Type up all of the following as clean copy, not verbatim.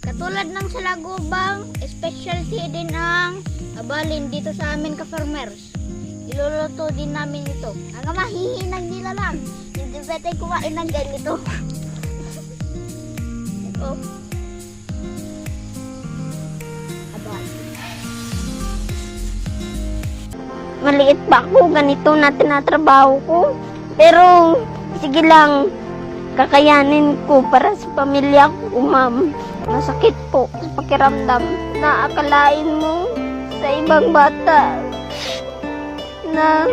Katulad ng salagubang, specialty din ang abalin dito sa amin ka-farmers. Iluluto din namin ito. Ang mahihinang nila lang. Hindi pwede kumain ng ganito. Ito. Abalin. Maliit pa ako, ganito na tinatrabaho ko. Pero, sige lang, kakayanin ko para sa pamilya ko, ma'am. Masakit po sa pakiramdam na akalain mo sa ibang bata na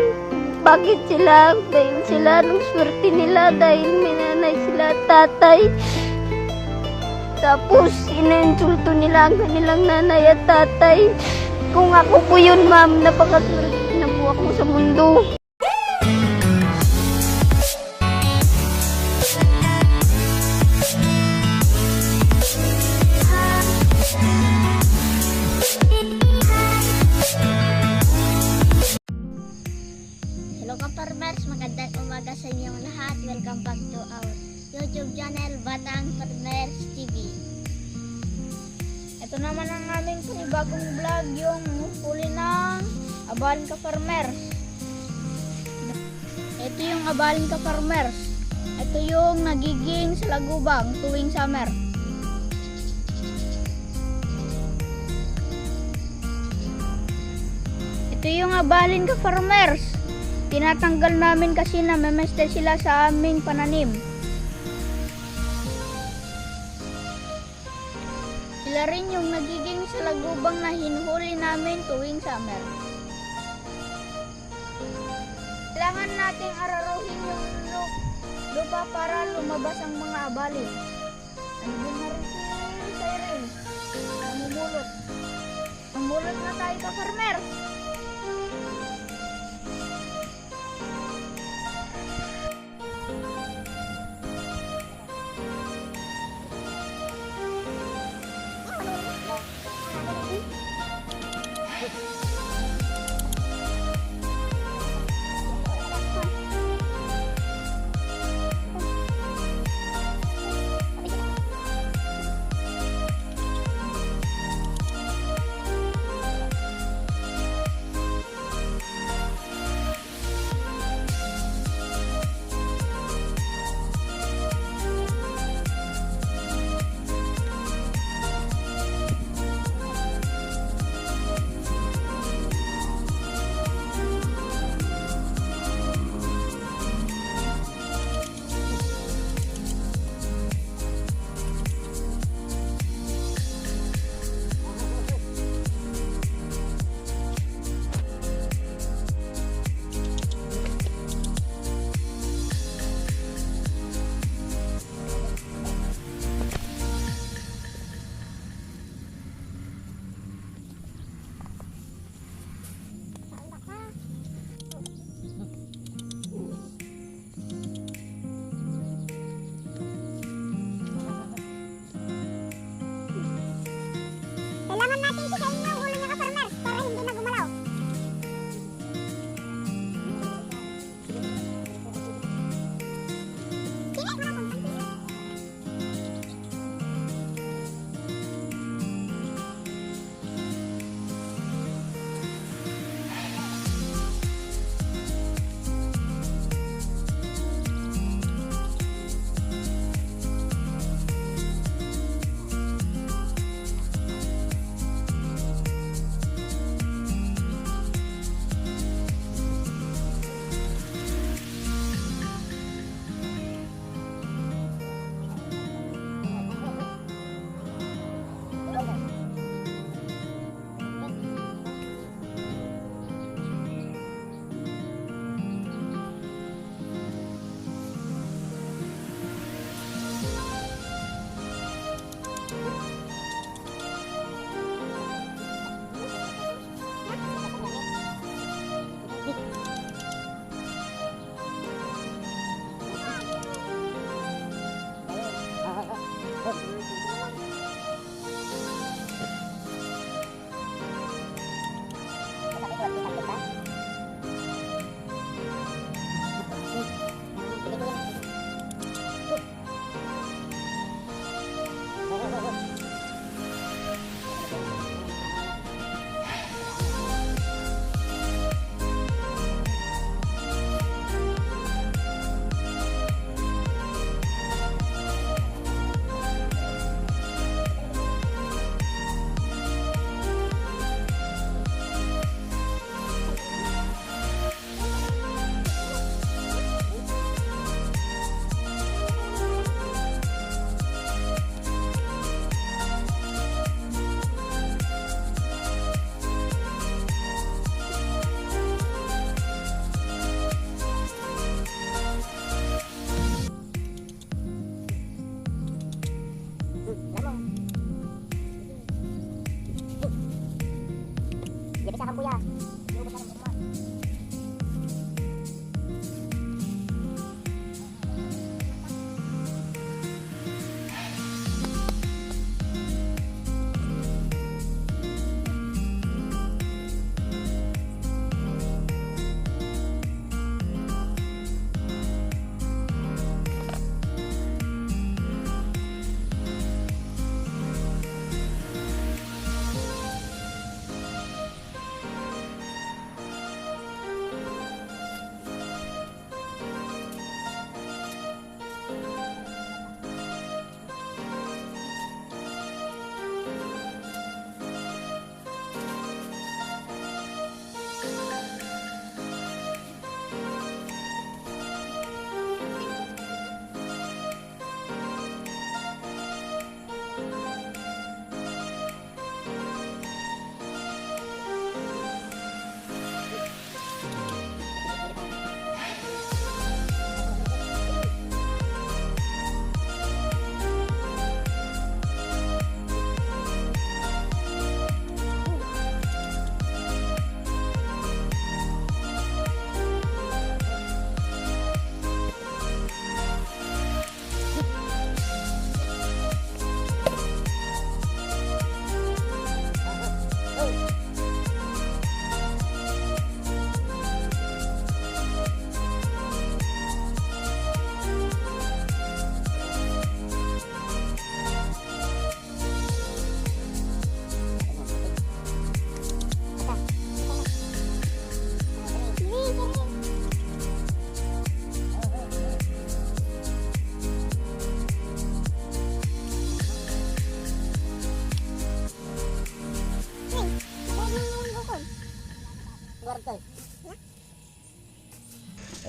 bakit sila, dahil sila nung swerte nila, dahil may nanay sila at tatay. Tapos, ina-insulto nila ang kanilang nanay at tatay. Kung ako po yun, ma'am, napakaswerte na po ako sa mundo. Hello ka-farmers, magandang umaga sa inyong lahat. Welcome back to our YouTube channel, Batang Farmers TV. Ito naman ang aming panibagong vlog, yung huli ng abalin ka-farmers. Ito yung abalin ka-farmers. Ito yung nagiging salagubang tuwing summer. Ito yung abalin ka-farmers. Tinatanggal namin kasi na memeste sila sa aming pananim. Sila rin yung nagiging salagubang na hinuhuli namin tuwing summer. Kailangan nating araruhin yung lupa para lumabas ang mga abalin. Andun na rin si Siren. Namumulot. Mamulot na tayo ka-farmer.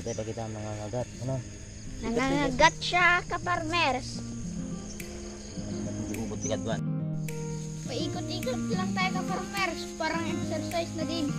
Natin pa kita mga ngagat. Ano? Nangangagat siya, ka-farmers. Hindi mo buti kadwan. Paikot-ikot lang tayo, ka-farmers. Parang exercise na din.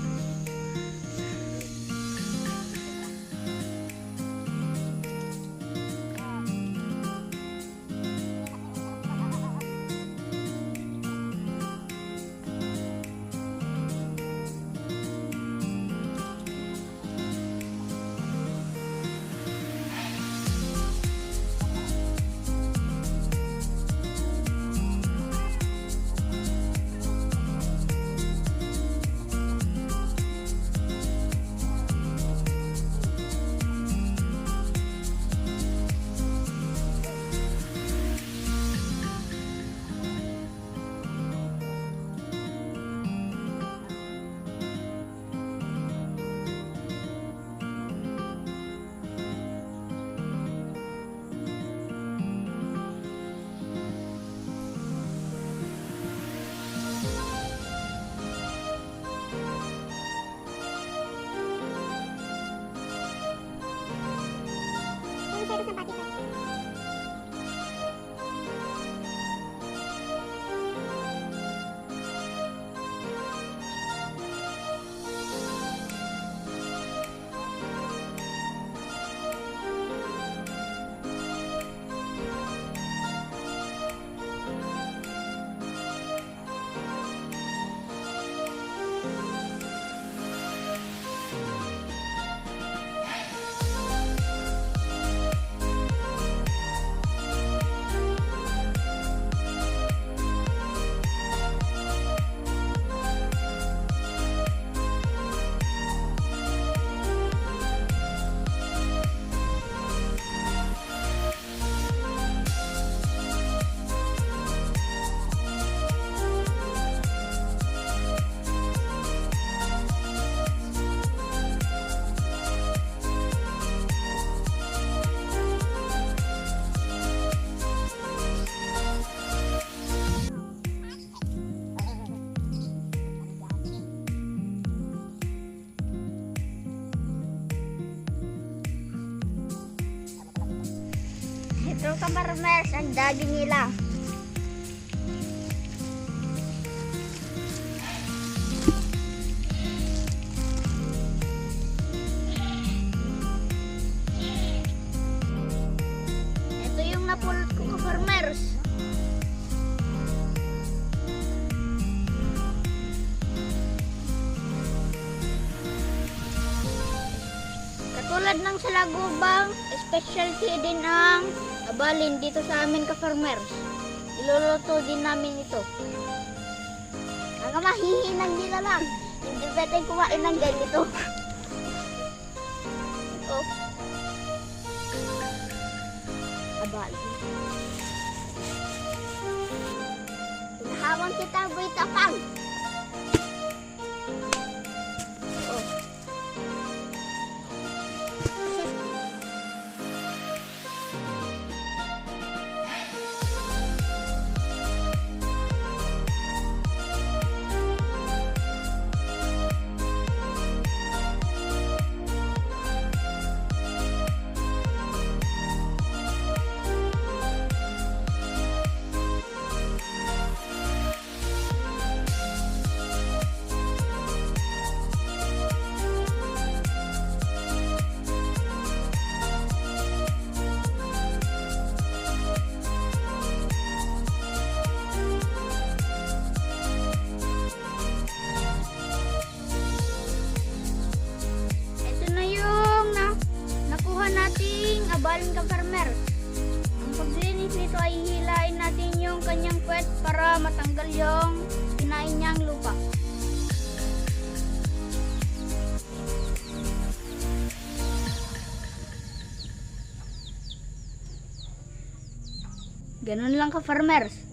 Ito, ka-farmers, ang dagi nila. Ito yung napulot ko, ka-farmers. Katulad ng salagubang, specialty din ang abalin dito sa amin, ka-farmers. Iluluto din namin ito. Ang mahihinang nila lang. Hindi pwede kumain ng ganito. Oh. Abalin. Pinahawan kita, boy tapang. Oh. Abalin, ka-farmers. Ang paglinis nito ay hihilain natin yung kanyang puwet para matanggal yung kinain niyang lupa. Ganun lang, ka-farmers.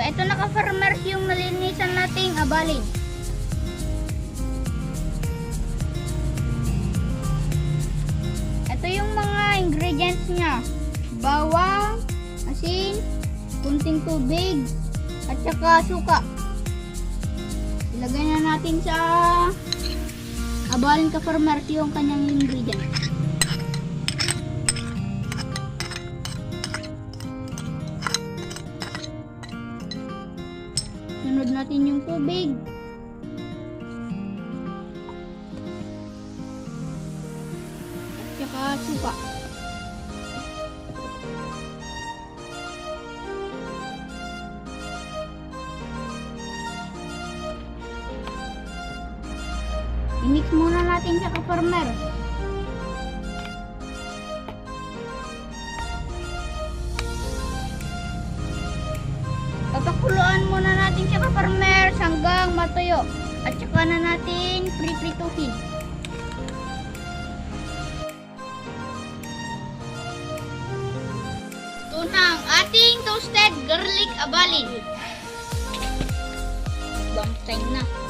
ito na ka-farmers yung nalinisan nating abalin. Ito yung mga ingredients niya. Bawang, asin, kunting tubig, at saka suka. Ilagay na natin sa abalin ka-farmers yung kanyang ingredients. Sunod natin yung tubig. At saka suka. I-mix muna natin siya ka-farmer. Papakuluan muna natin siya ka-farmer hanggang matuyo. At saka na natin pre-prituhin. Ito na ang ating toasted garlic abalin. Bang time na.